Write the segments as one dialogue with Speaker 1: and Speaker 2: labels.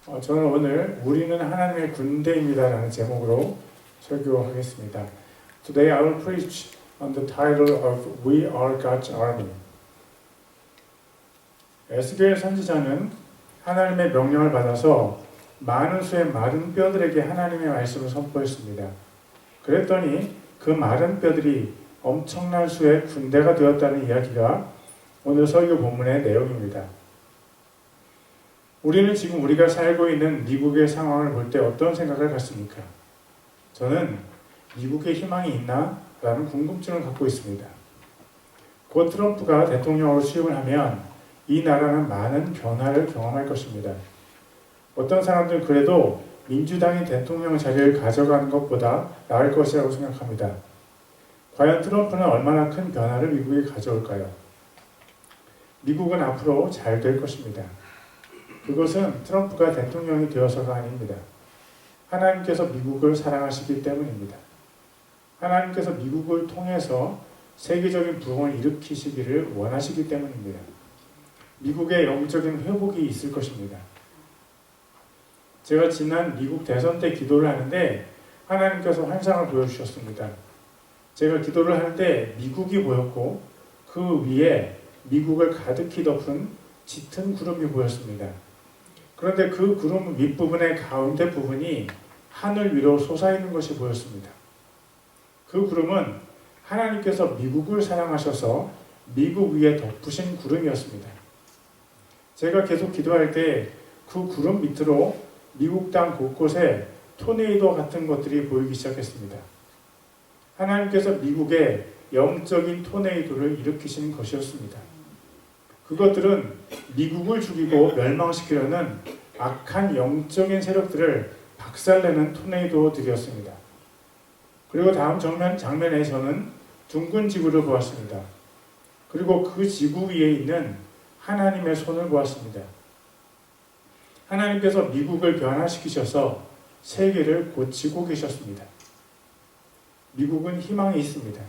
Speaker 1: 저는 오늘 우리는 하나님의 군대입니다 라는 제목으로 설교하겠습니다. Today I will preach on the title of We are God's Army. 에스겔 선지자는 하나님의 명령을 받아서 많은 수의 마른 뼈들에게 하나님의 말씀을 선포했습니다. 그랬더니 그 마른 뼈들이 엄청난 수의 군대가 되었다는 이야기가 오늘 설교 본문의 내용입니다. 우리는 지금 우리가 살고 있는 미국의 상황을 볼 때 어떤 생각을 갖습니까? 저는 미국에 희망이 있나? 라는 궁금증을 갖고 있습니다. 곧 트럼프가 대통령으로 취임을 하면 이 나라는 많은 변화를 경험할 것입니다. 어떤 사람들은 그래도 민주당이 대통령 자리를 가져가는 것보다 나을 것이라고 생각합니다. 과연 트럼프는 얼마나 큰 변화를 미국에 가져올까요? 미국은 앞으로 잘 될 것입니다. 그것은 트럼프가 대통령이 되어서가 아닙니다. 하나님께서 미국을 사랑하시기 때문입니다. 하나님께서 미국을 통해서 세계적인 부흥을 일으키시기를 원하시기 때문입니다. 미국의 영적인 회복이 있을 것입니다. 제가 지난 미국 대선 때 기도를 하는데 하나님께서 환상을 보여주셨습니다. 제가 기도를 하는데 미국이 보였고 그 위에 미국을 가득히 덮은 짙은 구름이 보였습니다. 그런데 그 구름 윗부분의 가운데 부분이 하늘 위로 솟아있는 것이 보였습니다. 그 구름은 하나님께서 미국을 사랑하셔서 미국 위에 덮으신 구름이었습니다. 제가 계속 기도할 때 그 구름 밑으로 미국 땅 곳곳에 토네이도 같은 것들이 보이기 시작했습니다. 하나님께서 미국에 영적인 토네이도를 일으키신 것이었습니다. 그것들은 미국을 죽이고 멸망시키려는 악한 영적인 세력들을 박살내는 토네이도들이었습니다. 그리고 다음 장면에 저는 둥근 지구를 보았습니다. 그리고 그 지구 위에 있는 하나님의 손을 보았습니다. 하나님께서 미국을 변화시키셔서 세계를 고치고 계셨습니다. 미국은 희망이 있습니다.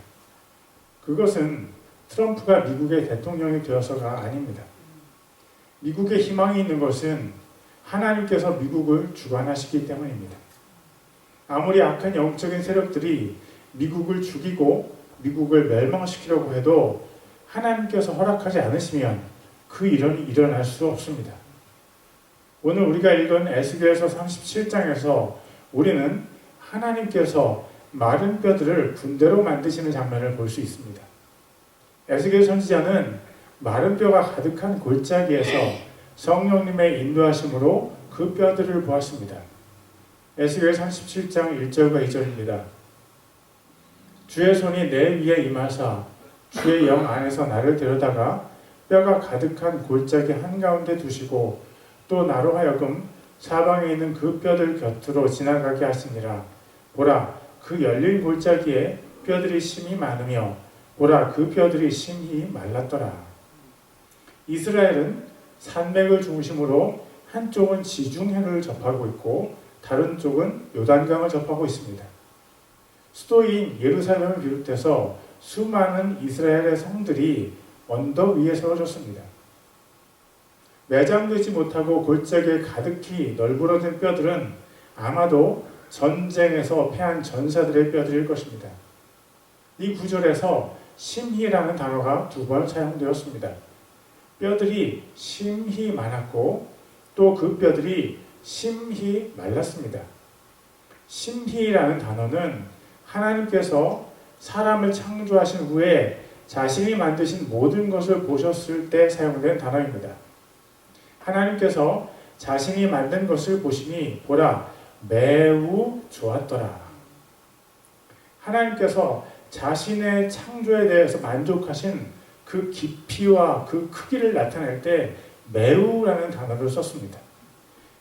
Speaker 1: 그것은 트럼프가 미국의 대통령이 되어서가 아닙니다. 미국에 희망이 있는 것은 하나님께서 미국을 주관하시기 때문입니다. 아무리 악한 영적인 세력들이 미국을 죽이고 미국을 멸망시키려고 해도 하나님께서 허락하지 않으시면 그 일은 일어날 수 없습니다. 오늘 우리가 읽은 에스겔서 37장에서 우리는 하나님께서 마른 뼈들을 군대로 만드시는 장면을 볼 수 있습니다. 에스겔 선지자는 마른 뼈가 가득한 골짜기에서 성령님의 인도하심으로 그 뼈들을 보았습니다. 에스겔 37장 1절과 2절입니다. 주의 손이 내 위에 임하사 주의 영 안에서 나를 데려다가 뼈가 가득한 골짜기 한가운데 두시고 또 나로 하여금 사방에 있는 그 뼈들 곁으로 지나가게 하시니라. 보라, 그 열린 골짜기에 뼈들이 심히 많으며 보라, 그 뼈들이 심히 말랐더라. 이스라엘은 산맥을 중심으로 한쪽은 지중해를 접하고 있고 다른 쪽은 요단강을 접하고 있습니다. 수도인 예루살렘을 비롯해서 수많은 이스라엘의 성들이 언덕 위에 세워졌습니다. 매장되지 못하고 골짜기에 가득히 널브러진 뼈들은 아마도 전쟁에서 패한 전사들의 뼈들일 것입니다. 이 구절에서 심히라는 단어가 2번 사용되었습니다. 뼈들이 심히 많았고 또 그 뼈들이 심히 말랐습니다. 심히라는 단어는 하나님께서 사람을 창조하신 후에 자신이 만드신 모든 것을 보셨을 때 사용된 단어입니다. 하나님께서 자신이 만든 것을 보시니 보라, 매우 좋았더라. 하나님께서 자신의 창조에 대해서 만족하신 그 깊이와 그 크기를 나타낼 때 매우라는 단어를 썼습니다.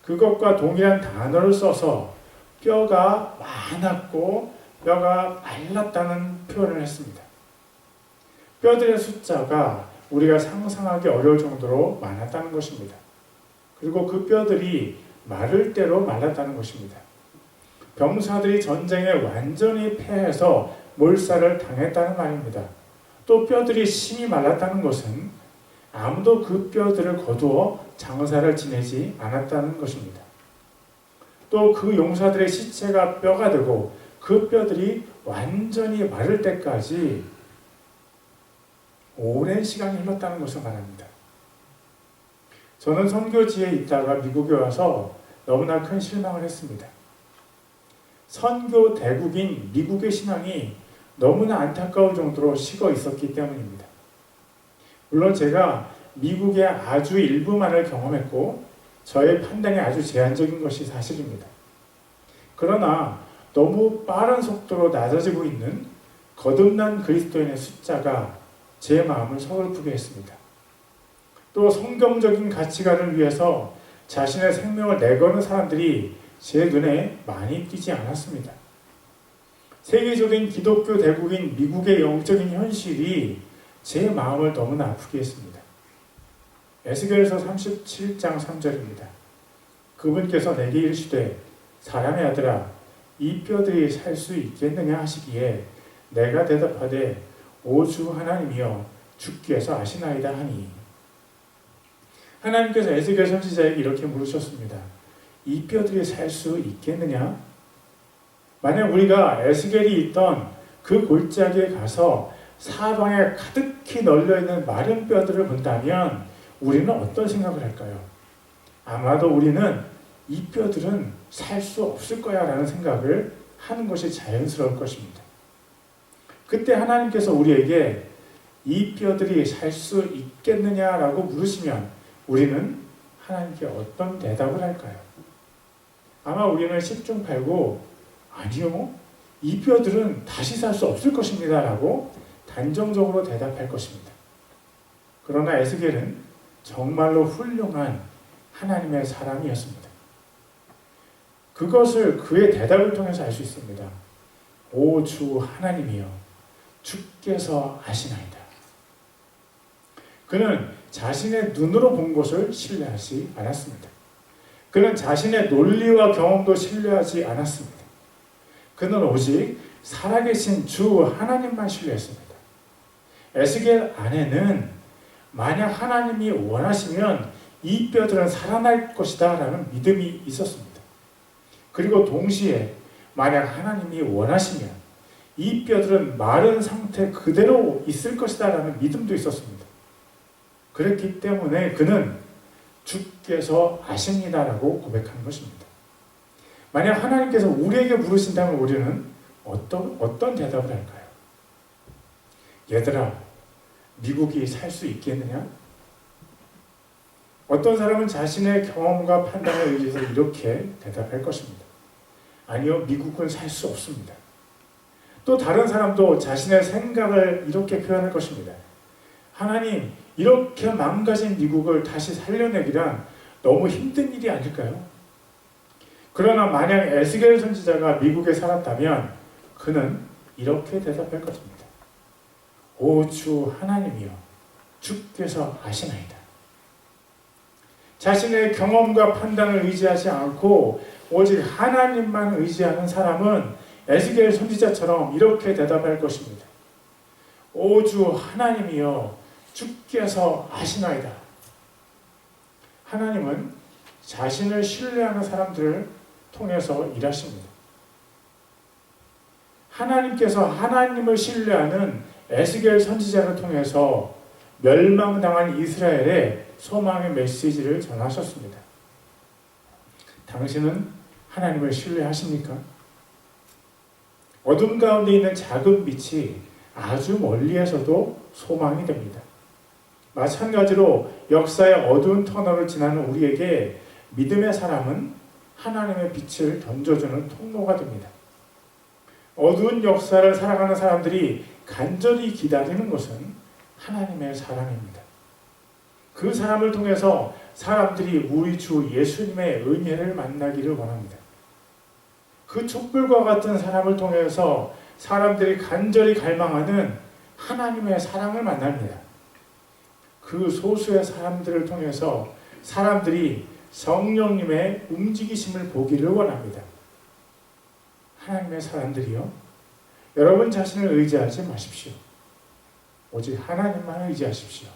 Speaker 1: 그것과 동일한 단어를 써서 뼈가 많았고 뼈가 말랐다는 표현을 했습니다. 뼈들의 숫자가 우리가 상상하기 어려울 정도로 많았다는 것입니다. 그리고 그 뼈들이 마를 대로 말랐다는 것입니다. 병사들이 전쟁에 완전히 패해서 몰살을 당했다는 말입니다. 또 뼈들이 심히 말랐다는 것은 아무도 그 뼈들을 거두어 장사를 지내지 않았다는 것입니다. 또 그 용사들의 시체가 뼈가 되고 그 뼈들이 완전히 마를 때까지 오랜 시간이 흘렀다는 것을 말합니다. 저는 선교지에 있다가 미국에 와서 너무나 큰 실망을 했습니다. 선교 대국인 미국의 신앙이 너무나 안타까울 정도로 식어 있었기 때문입니다. 물론 제가 미국의 아주 일부만을 경험했고 저의 판단이 아주 제한적인 것이 사실입니다. 그러나 너무 빠른 속도로 낮아지고 있는 거듭난 그리스도인의 숫자가 제 마음을 서글프게 했습니다. 또 성경적인 가치관을 위해서 자신의 생명을 내거는 사람들이 제 눈에 많이 띄지 않았습니다. 세계적인 기독교 대국인 미국의 영적인 현실이 제 마음을 너무나 아프게 했습니다. 에스겔서 37장 3절입니다. 그분께서 내게 이르시되 사람의 아들아 이 뼈들이 살 수 있겠느냐 하시기에 내가 대답하되 오 주 하나님이여 주께서 아시나이다 하니. 하나님께서 에스겔 선지자에게 이렇게 물으셨습니다. 이 뼈들이 살 수 있겠느냐? 만약 우리가 에스겔이 있던 그 골짜기에 가서 사방에 가득히 널려있는 마른 뼈들을 본다면 우리는 어떤 생각을 할까요? 아마도 우리는 이 뼈들은 살 수 없을 거야 라는 생각을 하는 것이 자연스러울 것입니다. 그때 하나님께서 우리에게 이 뼈들이 살 수 있겠느냐라고 물으시면 우리는 하나님께 어떤 대답을 할까요? 아마 우리는 10중 8구 아니요, 이 뼈들은 다시 살 수 없을 것입니다 라고 단정적으로 대답할 것입니다. 그러나 에스겔은 정말로 훌륭한 하나님의 사람이었습니다. 그것을 그의 대답을 통해서 알 수 있습니다. 오 주 하나님이여 주께서 아시나이다. 그는 자신의 눈으로 본 것을 신뢰하지 않았습니다. 그는 자신의 논리와 경험도 신뢰하지 않았습니다. 그는 오직 살아계신 주 하나님만 신뢰했습니다. 에스겔 안에는 만약 하나님이 원하시면 이 뼈들은 살아날 것이다 라는 믿음이 있었습니다. 그리고 동시에 만약 하나님이 원하시면 이 뼈들은 마른 상태 그대로 있을 것이다 라는 믿음도 있었습니다. 그랬기 때문에 그는 주께서 아십니다라고 고백한 것입니다. 만약 하나님께서 우리에게 물으신다면 우리는 어떤 대답을 할까요? 얘들아, 미국이 살 수 있겠느냐? 어떤 사람은 자신의 경험과 판단에 의해서 이렇게 대답할 것입니다. 아니요, 미국은 살 수 없습니다. 또 다른 사람도 자신의 생각을 이렇게 표현할 것입니다. 하나님, 이렇게 망가진 미국을 다시 살려내기란 너무 힘든 일이 아닐까요? 그러나 만약 에스겔 선지자가 미국에 살았다면 그는 이렇게 대답할 것입니다. 오 주 하나님이여 주께서 아시나이다. 자신의 경험과 판단을 의지하지 않고 오직 하나님만 의지하는 사람은 에스겔 선지자처럼 이렇게 대답할 것입니다. 오 주 하나님이여 주께서 아시나이다. 하나님은 자신을 신뢰하는 사람들을 통해서 일하십니다. 하나님께서 하나님을 신뢰하는 에스겔 선지자를 통해서 멸망당한 이스라엘에 소망의 메시지를 전하셨습니다. 당신은 하나님을 신뢰하십니까? 어둠 가운데 있는 작은 빛이 아주 멀리에서도 소망이 됩니다. 마찬가지로 역사의 어두운 터널을 지나는 우리에게 믿음의 사람은 하나님의 빛을 던져주는 통로가 됩니다. 어두운 역사를 살아가는 사람들이 간절히 기다리는 것은 하나님의 사랑입니다. 그 사람을 통해서 사람들이 우리 주 예수님의 은혜를 만나기를 원합니다. 그 촛불과 같은 사람을 통해서 사람들이 간절히 갈망하는 하나님의 사랑을 만납니다. 그 소수의 사람들을 통해서 사람들이 성령님의 움직이심을 보기를 원합니다. 하나님의 사람들이요, 여러분 자신을 의지하지 마십시오. 오직 하나님만 의지하십시오.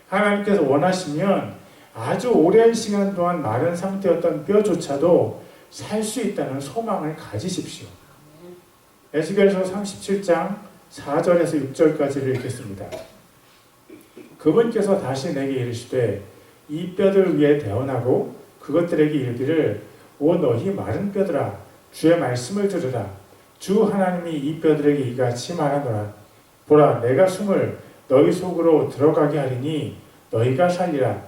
Speaker 1: 하나님께서 원하시면 아주 오랜 시간 동안 마른 상태였던 뼈조차도 살 수 있다는 소망을 가지십시오. 에스겔서 37장 4절에서 6절까지를 읽겠습니다. 그분께서 다시 내게 이르시되 이 뼈들 위에 대언하고 그것들에게 이르기를 오 너희 마른 뼈들아 주의 말씀을 들으라. 주 하나님이 이 뼈들에게 이같이 말하노라. 보라 내가 숨을 너희 속으로 들어가게 하리니 너희가 살리라.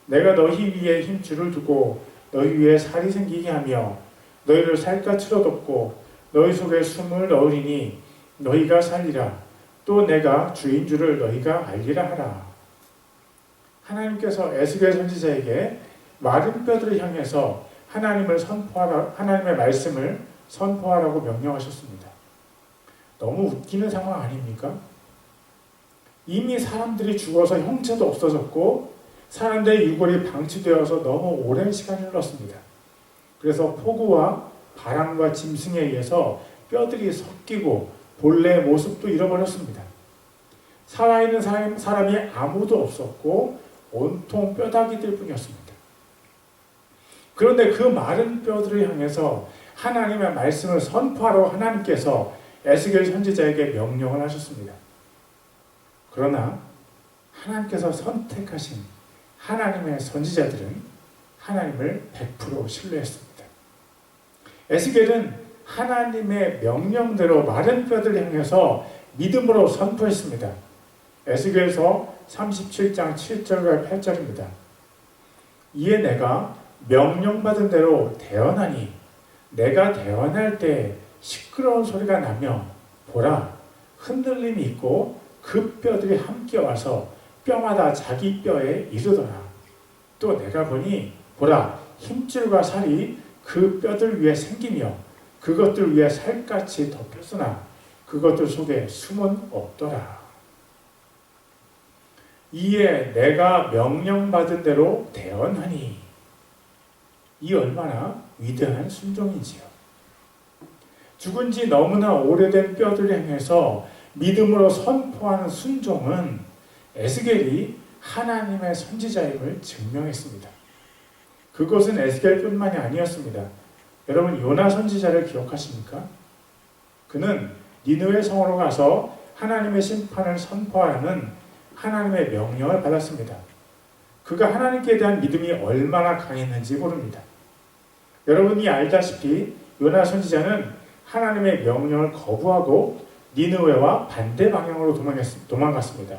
Speaker 1: 내가 너희 위에 힘줄을 두고 너희 위에 살이 생기게 하며 너희를 살갗으로 덮고 너희 속에 숨을 넣으리니 너희가 살리라. 또 내가 주인 줄을 너희가 알리라 하라. 하나님께서 에스겔 선지자에게 마른 뼈들을 향해서 하나님을 선포하라, 하나님의 말씀을 선포하라고 명령하셨습니다. 너무 웃기는 상황 아닙니까? 이미 사람들이 죽어서 형체도 없어졌고 사람들의 유골이 방치되어서 너무 오랜 시간이 흘렀습니다. 그래서 폭우와 바람과 짐승에 의해서 뼈들이 섞이고 본래의 모습도 잃어버렸습니다. 살아있는 사람이 아무도 없었고 온통 뼈다귀들 뿐이었습니다. 그런데 그 마른 뼈들을 향해서 하나님의 말씀을 선포하라고 하나님께서 에스겔 선지자에게 명령을 하셨습니다. 그러나 하나님께서 선택하신 하나님의 선지자들은 하나님을 100% 신뢰했습니다. 에스겔은 하나님의 명령대로 마른 뼈들을 향해서 믿음으로 선포했습니다. 에스겔서 37장 7절과 8절입니다. 이에 내가 명령받은 대로 대언하니 내가 대언할 때 시끄러운 소리가 나며 보라 흔들림이 있고 그 뼈들이 함께 와서 뼈마다 자기 뼈에 이르더라. 또 내가 보니 보라 힘줄과 살이 그 뼈들 위에 생기며 그것들 위에 살같이 덮였으나 그것들 속에 숨은 없더라. 이에 내가 명령받은 대로 대언하니 이 얼마나 위대한 순종인지요. 죽은 지 너무나 오래된 뼈들을 향해서 믿음으로 선포하는 순종은 에스겔이 하나님의 선지자임을 증명했습니다. 그것은 에스겔뿐만이 아니었습니다. 여러분 요나 선지자를 기억하십니까? 그는 니느웨 성으로 가서 하나님의 심판을 선포하는 하나님의 명령을 받았습니다. 그가 하나님께 대한 믿음이 얼마나 강했는지 모릅니다. 여러분이 알다시피 요나 선지자는 하나님의 명령을 거부하고 니느웨와 반대 방향으로 도망갔습니다.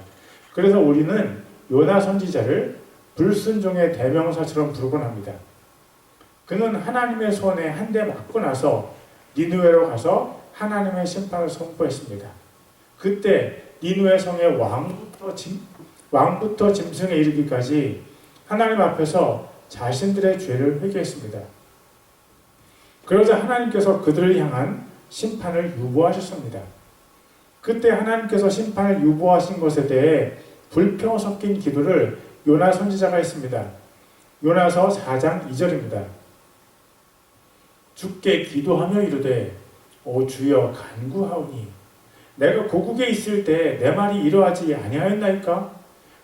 Speaker 1: 그래서 우리는 요나 선지자를 불순종의 대명사처럼 부르곤 합니다. 그는 하나님의 손에 한 대 맞고 나서 니느웨로 가서 하나님의 심판을 선포했습니다. 그때 니느웨 성의 왕부터 짐승에 이르기까지 하나님 앞에서 자신들의 죄를 회개했습니다. 그러자 하나님께서 그들을 향한 심판을 유보하셨습니다. 그때 하나님께서 심판을 유보하신 것에 대해 불평 섞인 기도를 요나 선지자가 했습니다. 요나서 4장 2절입니다. 주께 기도하며 이르되 오 주여 간구하오니 내가 고국에 있을 때 내 말이 이러하지 아니하였나이까?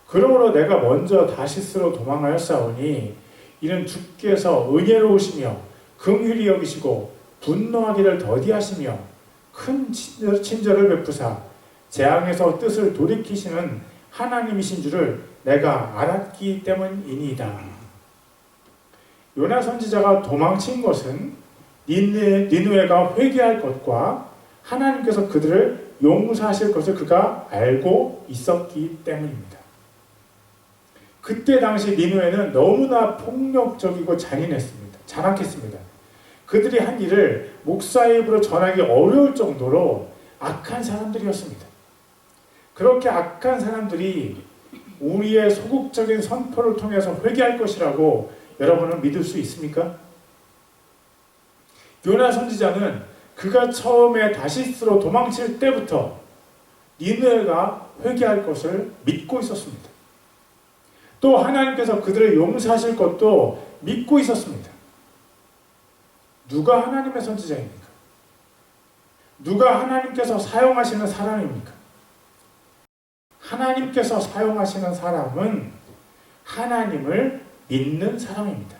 Speaker 1: 그러므로 내가 먼저 다시스로 도망하였사오니 이는 주께서 은혜로우시며 긍휼히 여기시고 분노하기를 더디하시며 큰 친절을 베푸사 재앙에서 뜻을 돌이키시는 하나님이신 줄을 내가 알았기 때문이니이다. 요나 선지자가 도망친 것은 니느웨가 회개할 것과 하나님께서 그들을 용서하실 것을 그가 알고 있었기 때문입니다. 그때 당시 니느웨는 너무나 폭력적이고 잔악했습니다. 그들이 한 일을 목사의 입으로 전하기 어려울 정도로 악한 사람들이었습니다. 그렇게 악한 사람들이 우리의 소극적인 선포를 통해서 회개할 것이라고 여러분은 믿을 수 있습니까? 요나 선지자는 그가 처음에 다시스로 도망칠 때부터 니느웨가 회개할 것을 믿고 있었습니다. 또 하나님께서 그들을 용서하실 것도 믿고 있었습니다. 누가 하나님의 선지자입니까? 누가 하나님께서 사용하시는 사람입니까? 하나님께서 사용하시는 사람은 하나님을 믿는 사람입니다.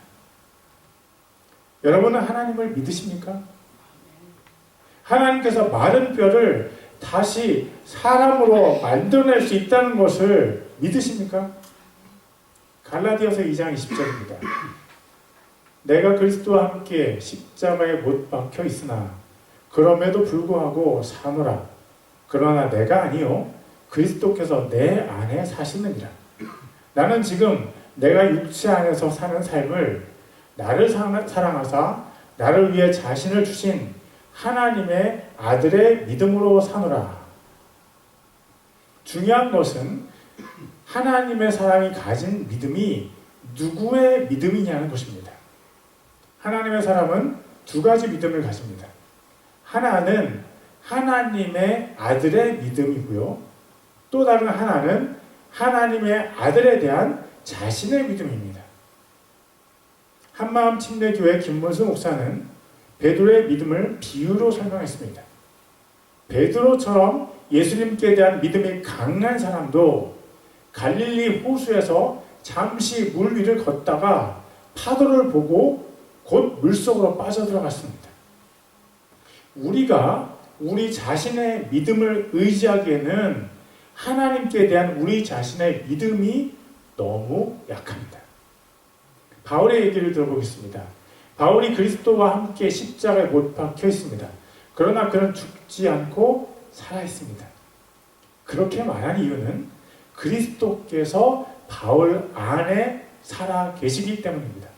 Speaker 1: 여러분은 하나님을 믿으십니까? 하나님께서 마른 뼈를 다시 사람으로 만들어낼 수 있다는 것을 믿으십니까? 갈라디아서 2장 20절입니다. 내가 그리스도와 함께 십자가에 못 박혀 있으나 그럼에도 불구하고 사노라. 그러나 내가 아니요 그리스도께서 내 안에 사시느니라. 나는 지금 내가 육체 안에서 사는 삶을 나를 사랑하사 나를 위해 자신을 주신 하나님의 아들의 믿음으로 사노라. 중요한 것은 하나님의 사람이 가진 믿음이 누구의 믿음이냐는 것입니다. 하나님의 사람은 두 가지 믿음을 가집니다. 하나는 하나님의 아들의 믿음이고요. 또 다른 하나는 하나님의 아들에 대한 자신의 믿음입니다. 한마음 침례교회 김문수 목사는 베드로의 믿음을 비유로 설명했습니다. 베드로처럼 예수님께 대한 믿음이 강한 사람도 갈릴리 호수에서 잠시 물 위를 걷다가 파도를 보고 곧 물속으로 빠져들어갔습니다. 우리가 우리 자신의 믿음을 의지하기에는 하나님께 대한 우리 자신의 믿음이 너무 약합니다. 바울의 얘기를 들어보겠습니다. 바울이 그리스도와 함께 십자가에 못 박혀 있습니다. 그러나 그는 죽지 않고 살아 있습니다. 그렇게 말한 이유는 그리스도께서 바울 안에 살아 계시기 때문입니다.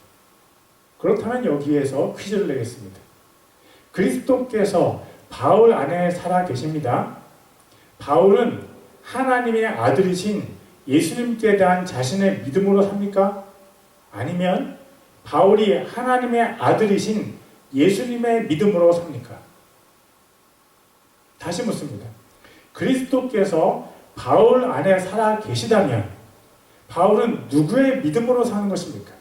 Speaker 1: 그렇다면 여기에서 퀴즈를 내겠습니다. 그리스도께서 바울 안에 살아 계십니다. 바울은 하나님의 아들이신 예수님께 대한 자신의 믿음으로 삽니까? 아니면 바울이 하나님의 아들이신 예수님의 믿음으로 삽니까? 다시 묻습니다. 그리스도께서 바울 안에 살아 계시다면 바울은 누구의 믿음으로 사는 것입니까?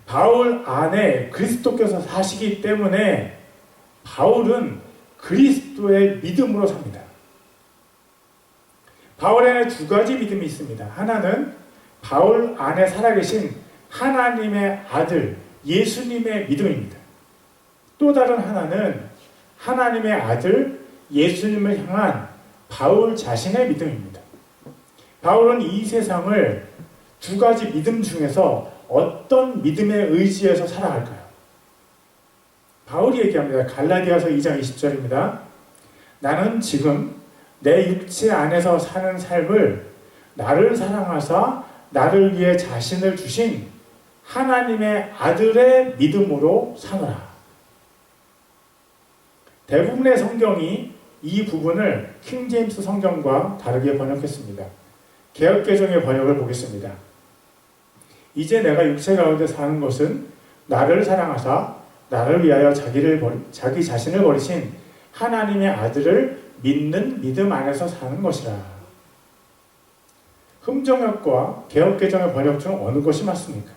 Speaker 1: 바울 안에 그리스도께서 사시기 때문에 바울은 그리스도의 믿음으로 삽니다. 바울 안에 두 가지 믿음이 있습니다. 하나는 바울 안에 살아계신 하나님의 아들 예수님의 믿음입니다. 또 다른 하나는 하나님의 아들 예수님을 향한 바울 자신의 믿음입니다. 바울은 이 세상을 두 가지 믿음 중에서 어떤 믿음에 의지해서 살아갈까요? 바울이 얘기합니다. 갈라디아서 2장 20절입니다. 나는 지금 내 육체 안에서 사는 삶을 나를 사랑하사 나를 위해 자신을 주신 하나님의 아들의 믿음으로 사노라. 대부분의 성경이 이 부분을 킹제임스 성경과 다르게 번역했습니다. 개역개정의 번역을 보겠습니다. 이제 내가 육체 가운데 사는 것은 나를 사랑하사 나를 위하여 자기 자신을 버리신 하나님의 아들을 믿는 믿음 안에서 사는 것이라. 흠정역과 개역개정의 번역 중 어느 것이 맞습니까?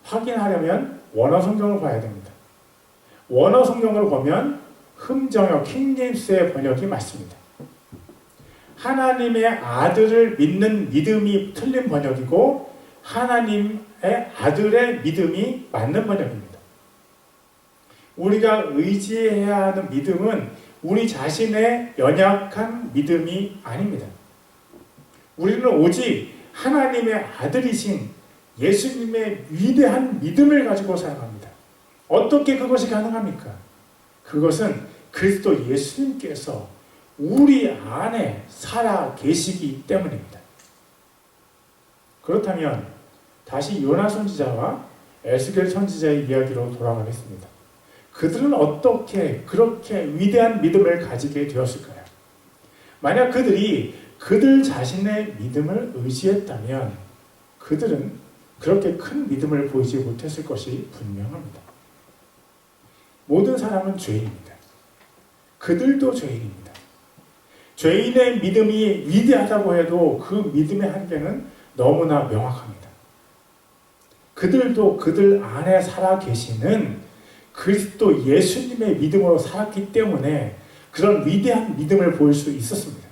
Speaker 1: 확인하려면 원어 성경을 봐야 됩니다. 원어 성경을 보면 흠정역 킹제임스의 번역이 맞습니다. 하나님의 아들을 믿는 믿음이 틀린 번역이고 하나님의 아들의 믿음이 맞는 번역입니다. 우리가 의지해야 하는 믿음은 우리 자신의 연약한 믿음이 아닙니다. 우리는 오직 하나님의 아들이신 예수님의 위대한 믿음을 가지고 살아갑니다. 어떻게 그것이 가능합니까? 그것은 그리스도 예수님께서 우리 안에 살아 계시기 때문입니다. 그렇다면 다시 요나 선지자와 에스겔 선지자의 이야기로 돌아가겠습니다. 그들은 어떻게 그렇게 위대한 믿음을 가지게 되었을까요? 만약 그들이 그들 자신의 믿음을 의지했다면 그들은 그렇게 큰 믿음을 보이지 못했을 것이 분명합니다. 모든 사람은 죄인입니다. 그들도 죄인입니다. 죄인의 믿음이 위대하다고 해도 그 믿음의 한계는 너무나 명확합니다. 그들도 그들 안에 살아 계시는 그리스도 예수님의 믿음으로 살았기 때문에 그런 위대한 믿음을 보일 수 있었습니다.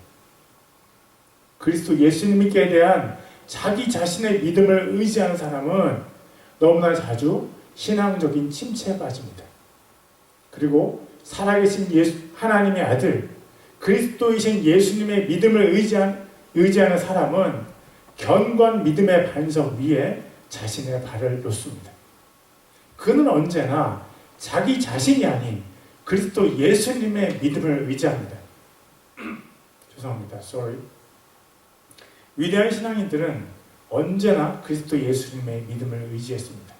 Speaker 1: 그리스도 예수님께 대한 자기 자신의 믿음을 의지하는 사람은 너무나 자주 신앙적인 침체에 빠집니다. 그리고 살아계신 하나님의 아들 그리스도이신 예수님의 믿음을 의지하는 사람은 견고한 믿음의 반석 위에 자신의 발을 놓습니다. 그는 언제나 자기 자신이 아닌 그리스도 예수님의 믿음을 의지합니다. 죄송합니다. Sorry. 위대한 신앙인들은 언제나 그리스도 예수님의 믿음을 의지했습니다.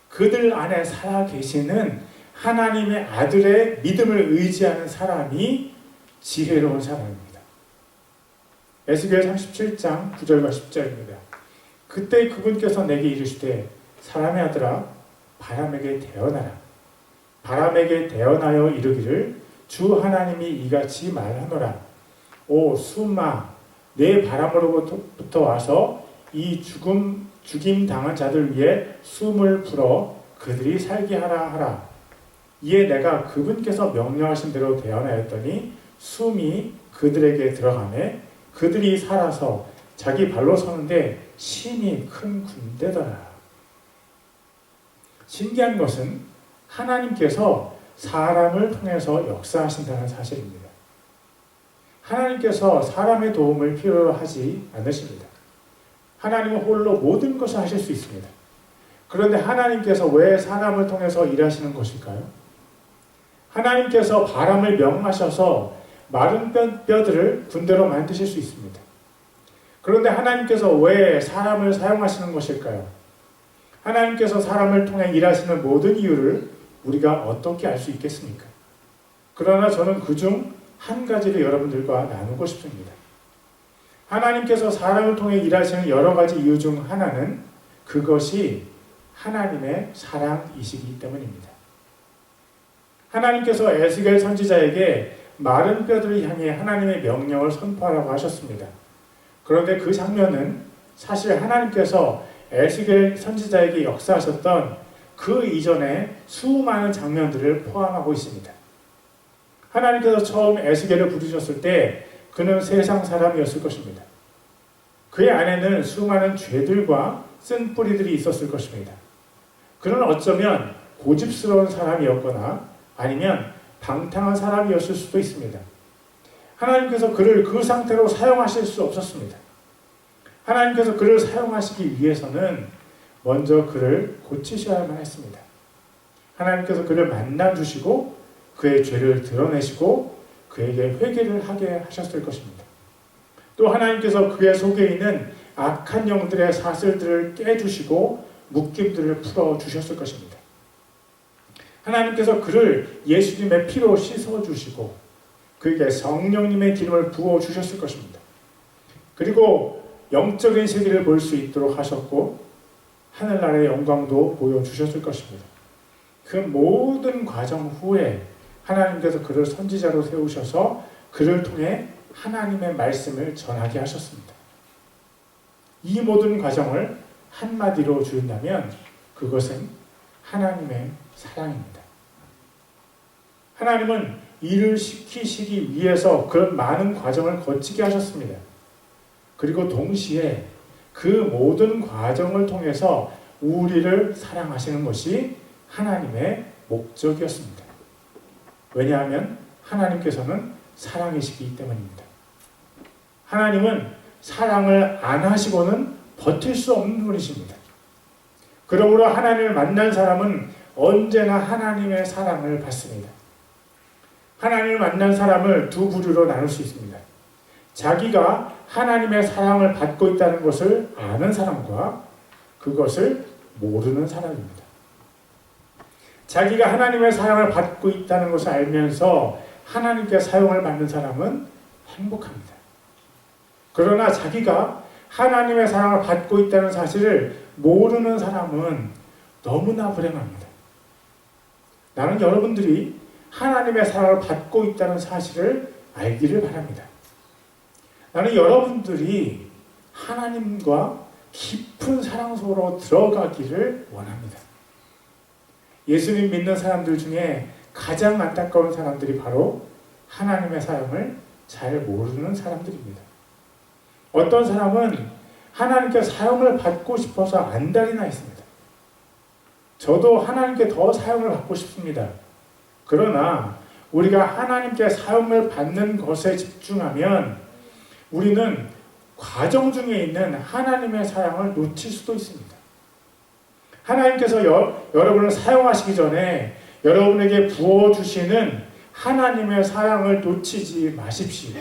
Speaker 1: 그들 안에 살아계시는 하나님의 아들의 믿음을 의지하는 사람이 지혜로운 사람입니다. 에스겔 37장 9절과 10절입니다. 그때 그분께서 내게 이르시되 사람의 아들아 바람에게 대언하라. 바람에게 대언하여 이르기를 주 하나님이 이같이 말하노라. 오 수마 내 바람으로부터 와서 이 죽임 당한 자들 위에 숨을 불어 그들이 살게 하라 하라. 이에 내가 그분께서 명령하신 대로 대언하였더니 숨이 그들에게 들어가매 그들이 살아서 자기 발로 서는데 심히 큰 군대더라. 신기한 것은 하나님께서 사람을 통해서 역사하신다는 사실입니다. 하나님께서 사람의 도움을 필요로 하지 않으십니다. 하나님은 홀로 모든 것을 하실 수 있습니다. 그런데 하나님께서 왜 사람을 통해서 일하시는 것일까요? 하나님께서 바람을 명하셔서 마른 뼈들을 군대로 만드실 수 있습니다. 그런데 하나님께서 왜 사람을 사용하시는 것일까요? 하나님께서 사람을 통해 일하시는 모든 이유를 우리가 어떻게 알 수 있겠습니까? 그러나 저는 그중 한 가지를 여러분들과 나누고 싶습니다. 하나님께서 사람을 통해 일하시는 여러 가지 이유 중 하나는 그것이 하나님의 사랑이시기 때문입니다. 하나님께서 에스겔 선지자에게 마른 뼈들을 향해 하나님의 명령을 선포하라고 하셨습니다. 그런데 그 장면은 사실 하나님께서 에스겔 선지자에게 역사하셨던 그 이전의 수많은 장면들을 포함하고 있습니다. 하나님께서 처음 에스겔을 부르셨을 때 그는 세상 사람이었을 것입니다. 그의 안에는 수많은 죄들과 쓴뿌리들이 있었을 것입니다. 그는 어쩌면 고집스러운 사람이었거나 아니면 방탕한 사람이었을 수도 있습니다. 하나님께서 그를 그 상태로 사용하실 수 없었습니다. 하나님께서 그를 사용하시기 위해서는 먼저 그를 고치셔야만 했습니다. 하나님께서 그를 만나주시고 그의 죄를 드러내시고 그에게 회개를 하게 하셨을 것입니다. 또 하나님께서 그의 속에 있는 악한 영들의 사슬들을 깨주시고 묶임들을 풀어주셨을 것입니다. 하나님께서 그를 예수님의 피로 씻어주시고 그에게 성령님의 기름을 부어주셨을 것입니다. 그리고 영적인 세계를 볼 수 있도록 하셨고 하늘나라의 영광도 보여주셨을 것입니다. 그 모든 과정 후에 하나님께서 그를 선지자로 세우셔서 그를 통해 하나님의 말씀을 전하게 하셨습니다. 이 모든 과정을 한마디로 줄인다면 그것은 하나님의 사랑입니다. 하나님은 일을 시키시기 위해서 그런 많은 과정을 거치게 하셨습니다. 그리고 동시에 그 모든 과정을 통해서 우리를 사랑하시는 것이 하나님의 목적이었습니다. 왜냐하면 하나님께서는 사랑이시기 때문입니다. 하나님은 사랑을 안 하시고는 버틸 수 없는 분이십니다. 그러므로 하나님을 만난 사람은 언제나 하나님의 사랑을 받습니다. 하나님을 만난 사람을 두 부류로 나눌 수 있습니다. 자기가 하나님의 사랑을 받고 있다는 것을 아는 사람과 그것을 모르는 사람입니다. 자기가 하나님의 사랑을 받고 있다는 것을 알면서 하나님께 사용을 받는 사람은 행복합니다. 그러나 자기가 하나님의 사랑을 받고 있다는 사실을 모르는 사람은 너무나 불행합니다. 나는 여러분들이 하나님의 사랑을 받고 있다는 사실을 알기를 바랍니다. 나는 여러분들이 하나님과 깊은 사랑 속으로 들어가기를 원합니다. 예수님 믿는 사람들 중에 가장 안타까운 사람들이 바로 하나님의 사랑을 잘 모르는 사람들입니다. 어떤 사람은 하나님께 사랑을 받고 싶어서 안달이 나 있습니다. 저도 하나님께 더 사용을 받고 싶습니다. 그러나 우리가 하나님께 사용을 받는 것에 집중하면 우리는 과정 중에 있는 하나님의 사랑을 놓칠 수도 있습니다. 하나님께서 여러분을 사용하시기 전에 여러분에게 부어주시는 하나님의 사랑을 놓치지 마십시오.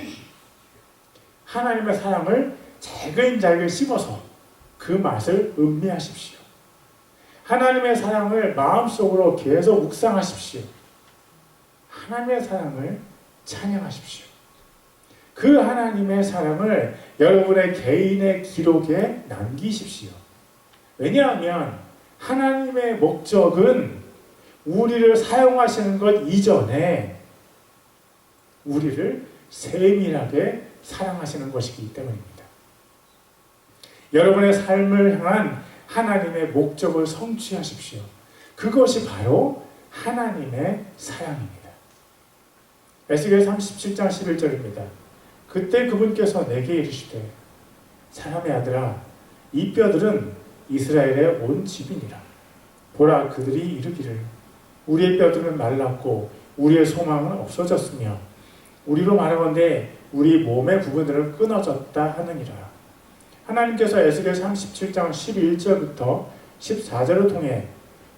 Speaker 1: 하나님의 사랑을 잘근잘근 씹어서 그 맛을 음미하십시오. 하나님의 사랑을 마음속으로 계속 묵상하십시오. 하나님의 사랑을 찬양하십시오. 그 하나님의 사랑을 여러분의 개인의 기록에 남기십시오. 왜냐하면 하나님의 목적은 우리를 사용하시는 것 이전에 우리를 세밀하게 사랑하시는 것이기 때문입니다. 여러분의 삶을 향한 하나님의 목적을 성취하십시오. 그것이 바로 하나님의 사랑입니다. 에스겔 37장 11절입니다. 그때 그분께서 내게 이르시되 사람의 아들아 이 뼈들은 이스라엘의 온 집이니라. 보라 그들이 이르기를 우리의 뼈들은 말랐고 우리의 소망은 없어졌으며 우리로 말하건대 우리 몸의 부분들은 끊어졌다 하느니라. 하나님께서 에스겔 37장 11절부터 14절을 통해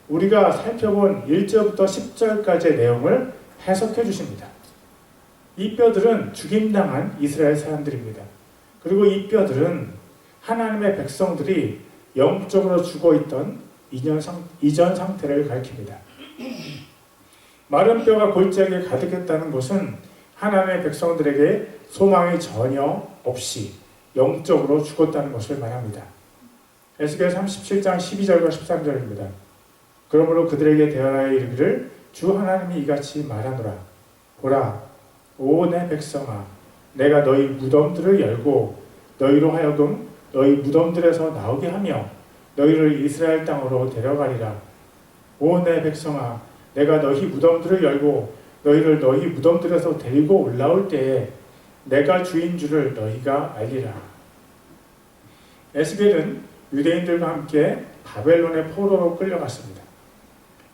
Speaker 1: 우리가 살펴본 1절부터 10절까지의 내용을 해석해 주십니다. 이 뼈들은 죽임당한 이스라엘 사람들입니다. 그리고 이 뼈들은 하나님의 백성들이 영적으로 죽어있던 이전 상태를 가리킵니다. 마른 뼈가 골짜기에 가득했다는 것은 하나님의 백성들에게 소망이 전혀 없이 영적으로 죽었다는 것을 말합니다. 에스겔 37장 12절과 13절입니다. 그러므로 그들에게 대하여 이르기를 주 하나님이 이같이 말하노라. 보라 오 내 백성아 내가 너희 무덤들을 열고 너희로 하여금 너희 무덤들에서 나오게 하며 너희를 이스라엘 땅으로 데려가리라. 오 내 백성아 내가 너희 무덤들을 열고 너희를 너희 무덤들에서 데리고 올라올 때에 내가 주인 줄을 너희가 알리라. 에스겔은 유대인들과 함께 바벨론의 포로로 끌려갔습니다.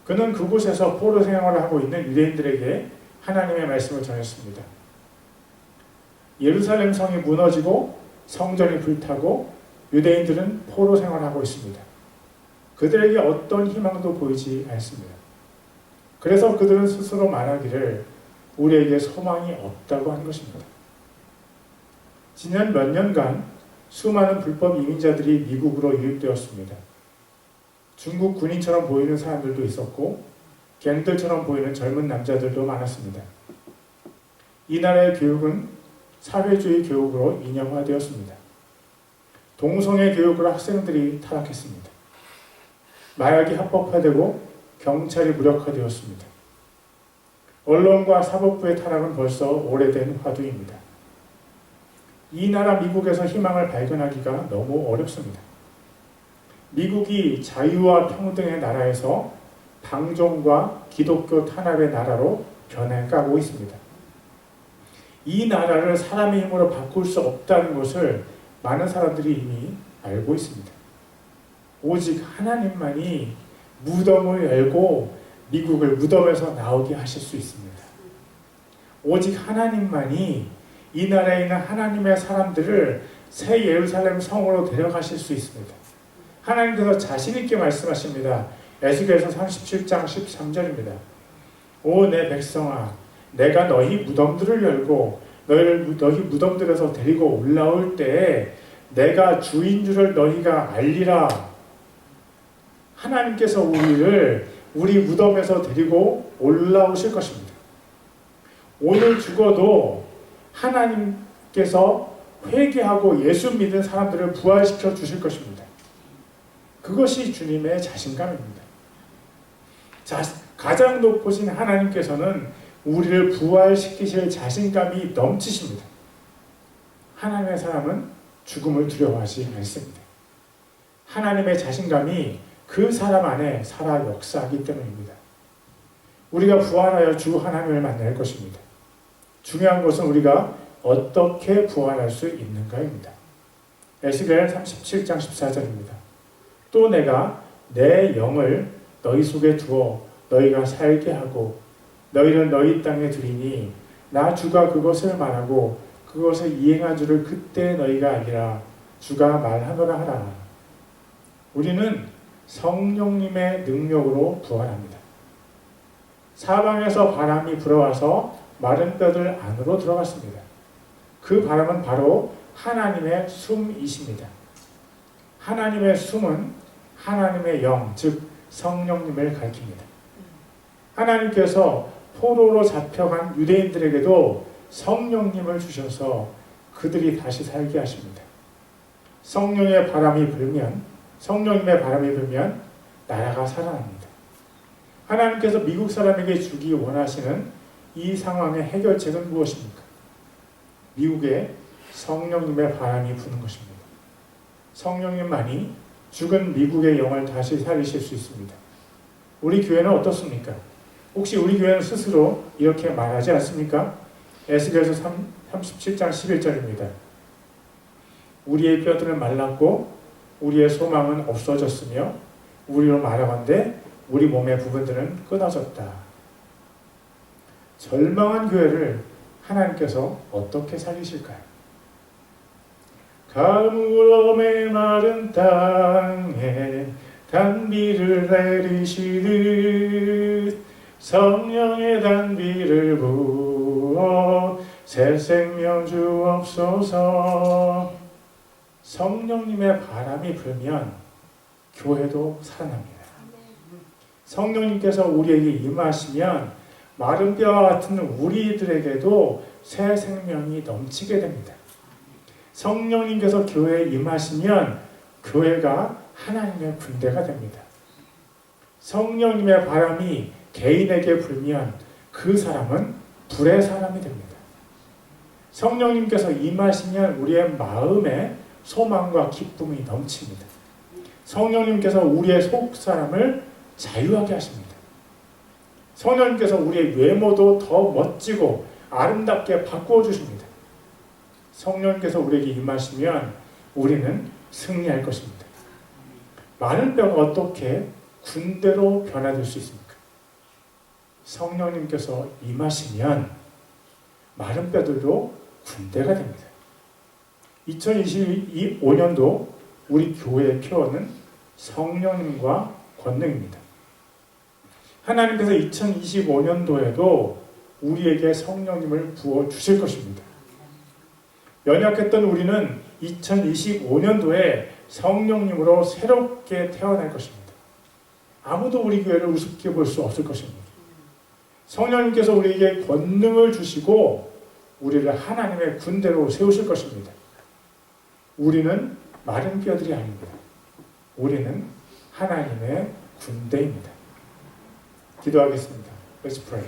Speaker 1: 그는 그곳에서 포로 생활을 하고 있는 유대인들에게 하나님의 말씀을 전했습니다. 예루살렘 성이 무너지고 성전이 불타고 유대인들은 포로 생활을 하고 있습니다. 그들에게 어떤 희망도 보이지 않습니다. 그래서 그들은 스스로 말하기를 우리에게 소망이 없다고 한 것입니다. 지난 몇 년간 수많은 불법 이민자들이 미국으로 유입되었습니다. 중국 군인처럼 보이는 사람들도 있었고 갱들처럼 보이는 젊은 남자들도 많았습니다. 이 나라의 교육은 사회주의 교육으로 이념화되었습니다. 동성애 교육으로 학생들이 타락했습니다. 마약이 합법화되고 경찰이 무력화되었습니다. 언론과 사법부의 타락은 벌써 오래된 화두입니다. 이 나라 미국에서 희망을 발견하기가 너무 어렵습니다. 미국이 자유와 평등의 나라에서 방종과 기독교 탄압의 나라로 변해가고 있습니다. 이 나라를 사람의 힘으로 바꿀 수 없다는 것을 많은 사람들이 이미 알고 있습니다. 오직 하나님만이 무덤을 열고 미국을 무덤에서 나오게 하실 수 있습니다. 오직 하나님만이 이 나라에 있는 하나님의 사람들을 새 예루살렘 성으로 데려가실 수 있습니다. 하나님께서 자신 있게 말씀하십니다. 에스겔서 37장 13절입니다. 오 내 백성아 내가 너희 무덤들을 열고 너희를 너희 무덤들에서 데리고 올라올 때에 내가 주인 줄을 너희가 알리라. 하나님께서 우리를 우리 무덤에서 데리고 올라오실 것입니다. 오늘 죽어도 하나님께서 회개하고 예수 믿는 사람들을 부활시켜 주실 것입니다. 그것이 주님의 자신감입니다. 가장 높으신 하나님께서는 우리를 부활시키실 자신감이 넘치십니다. 하나님의 사람은 죽음을 두려워하지 않습니다. 하나님의 자신감이 그 사람 안에 살아 역사하기 때문입니다. 우리가 부활하여 주 하나님을 만날 것입니다. 중요한 것은 우리가 어떻게 부활할 수 있는가입니다. 에스겔 37장 14절입니다. 또 내가 내 영을 너희 속에 두어 너희가 살게 하고 너희는 너희 땅에 두리니 나 주가 그것을 말하고 그것을 이행한 줄을 그때 너희가 알리라. 주가 말하노라 하라. 우리는 성령님의 능력으로 부활합니다. 사방에서 바람이 불어와서 마른 뼈들 안으로 들어갔습니다. 그 바람은 바로 하나님의 숨이십니다. 하나님의 숨은 하나님의 영, 즉 성령님을 가리킵니다. 하나님께서 포로로 잡혀간 유대인들에게도 성령님을 주셔서 그들이 다시 살게 하십니다. 성령님의 바람이 불면 나라가 살아납니다. 하나님께서 미국 사람에게 주기 원하시는 이 상황의 해결책은 무엇입니까? 미국에 성령님의 바람이 부는 것입니다. 성령님만이 죽은 미국의 영을 다시 살리실 수 있습니다. 우리 교회는 어떻습니까? 혹시 우리 교회는 스스로 이렇게 말하지 않습니까? 에스겔서 37장 11절입니다. 우리의 뼈들은 말랐고 우리의 소망은 없어졌으며 우리로 말하건대 우리 몸의 부분들은 끊어졌다. 절망한 교회를 하나님께서 어떻게 살리실까요? 가물음의 마른 땅에 단비를 내리시듯 성령의 단비를 부어 새 생명 주옵소서. 성령님의 바람이 불면 교회도 살아납니다. 성령님께서 우리에게 임하시면 마른 뼈와 같은 우리들에게도 새 생명이 넘치게 됩니다. 성령님께서 교회에 임하시면 교회가 하나님의 군대가 됩니다. 성령님의 바람이 개인에게 불면 그 사람은 불의 사람이 됩니다. 성령님께서 임하시면 우리의 마음에 소망과 기쁨이 넘칩니다. 성령님께서 우리의 속 사람을 자유하게 하십니다. 성령님께서 우리의 외모도 더 멋지고 아름답게 바꾸어 주십니다. 성령님께서 우리에게 임하시면 우리는 승리할 것입니다. 마른 뼈가 어떻게 군대로 변화될 수 있습니까? 성령님께서 임하시면 마른 뼈들도 군대가 됩니다. 2025년도 우리 교회의 표어는 성령님과 권능입니다. 하나님께서 2025년도에도 우리에게 성령님을 부어 주실 것입니다. 연약했던 우리는 2025년도에 성령님으로 새롭게 태어날 것입니다. 아무도 우리 교회를 우습게 볼 수 없을 것입니다. 성령님께서 우리에게 권능을 주시고 우리를 하나님의 군대로 세우실 것입니다. 우리는 마른 뼈들이 아닙니다. 우리는 하나님의 군대입니다. 기도하겠습니다. Let's pray.